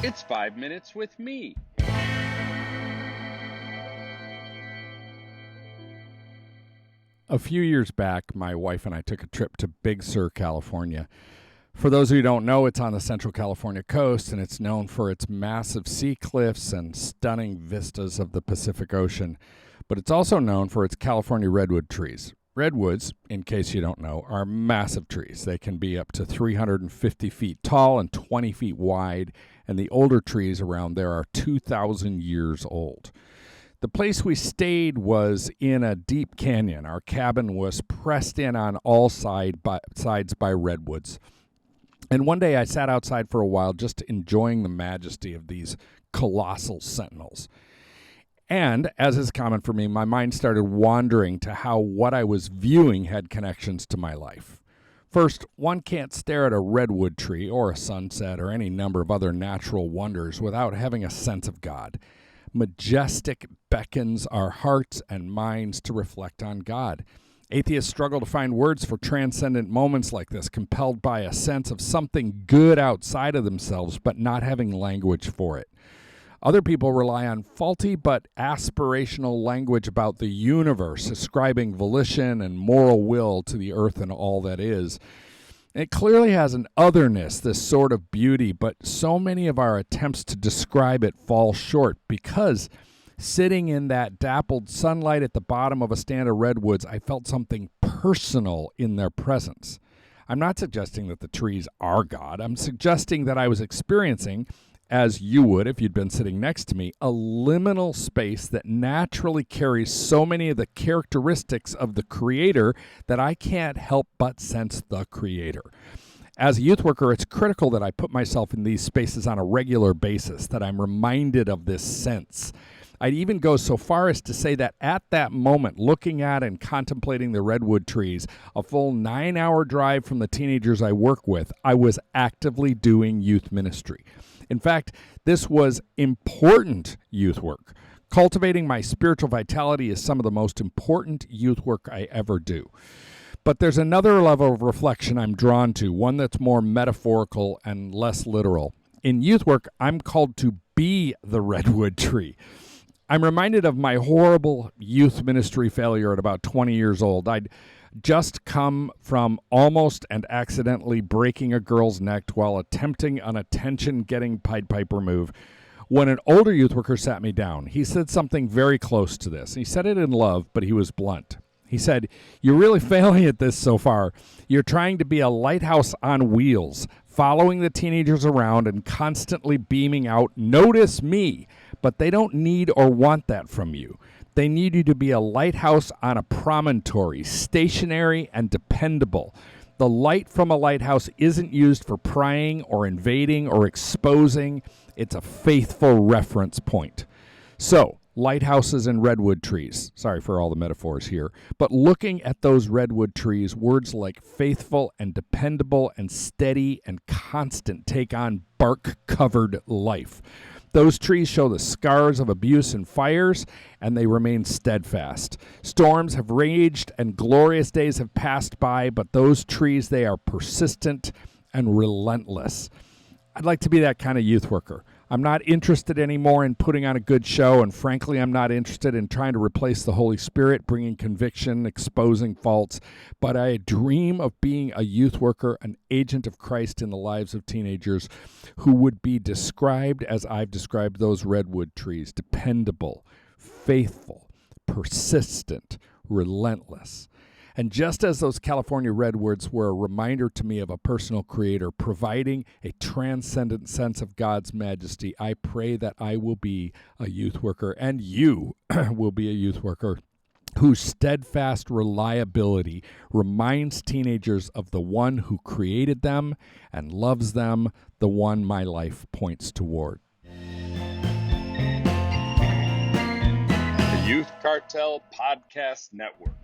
It's 5 minutes with me. A few years back, my wife and I took a trip to Big Sur, California. For those of you who don't know, it's on the Central California coast, and it's known for its massive sea cliffs and stunning vistas of the Pacific Ocean. But it's also known for its California redwood trees. Redwoods, in case you don't know, are massive trees. They can be up to 350 feet tall and 20 feet wide, and the older trees around there are 2,000 years old. The place we stayed was in a deep canyon. Our cabin was pressed in on all sides by redwoods. And one day I sat outside for a while just enjoying the majesty of these colossal sentinels. And, as is common for me, my mind started wandering to how what I was viewing had connections to my life. First, one can't stare at a redwood tree or a sunset or any number of other natural wonders without having a sense of God. Majestic beckons our hearts and minds to reflect on God. Atheists struggle to find words for transcendent moments like this, compelled by a sense of something good outside of themselves, but not having language for it. Other people rely on faulty but aspirational language about the universe, ascribing volition and moral will to the earth and all that is. It clearly has an otherness, this sort of beauty, but so many of our attempts to describe it fall short because sitting in that dappled sunlight at the bottom of a stand of redwoods, I felt something personal in their presence. I'm not suggesting that the trees are God. I'm suggesting that I was experiencing, as you would if you'd been sitting next to me, a liminal space that naturally carries so many of the characteristics of the Creator that I can't help but sense the Creator. As a youth worker, it's critical that I put myself in these spaces on a regular basis, that I'm reminded of this sense. I'd even go so far as to say that at that moment, looking at and contemplating the redwood trees, a full 9-hour drive from the teenagers I work with, I was actively doing youth ministry. In fact, this was important youth work. Cultivating my spiritual vitality is some of the most important youth work I ever do. But there's another level of reflection I'm drawn to, one that's more metaphorical and less literal. In youth work, I'm called to be the redwood tree. I'm reminded of my horrible youth ministry failure at about 20 years old. I'd just come from almost and accidentally breaking a girl's neck while attempting an attention-getting Pied Piper move when an older youth worker sat me down. He said something very close to this. He said it in love, but he was blunt. He said, "You're really failing at this so far. You're trying to be a lighthouse on wheels, following the teenagers around and constantly beaming out, 'Notice me.' But they don't need or want that from you. They need you to be a lighthouse on a promontory, stationary and dependable. The light from a lighthouse isn't used for prying or invading or exposing. It's a faithful reference point." So, lighthouses and redwood trees. Sorry for all the metaphors here. But looking at those redwood trees, words like faithful and dependable and steady and constant take on bark-covered life. Those trees show the scars of abuse and fires, and they remain steadfast. Storms have raged and glorious days have passed by, but those trees, they are persistent and relentless. I'd like to be that kind of youth worker. I'm not interested anymore in putting on a good show, and frankly, I'm not interested in trying to replace the Holy Spirit, bringing conviction, exposing faults, but I dream of being a youth worker, an agent of Christ in the lives of teenagers who would be described as I've described those redwood trees: dependable, faithful, persistent, relentless. And just as those California redwoods were a reminder to me of a personal Creator providing a transcendent sense of God's majesty, I pray that I will be a youth worker, and you will be a youth worker, whose steadfast reliability reminds teenagers of the one who created them and loves them, the one my life points toward. The Youth Cartel Podcast Network.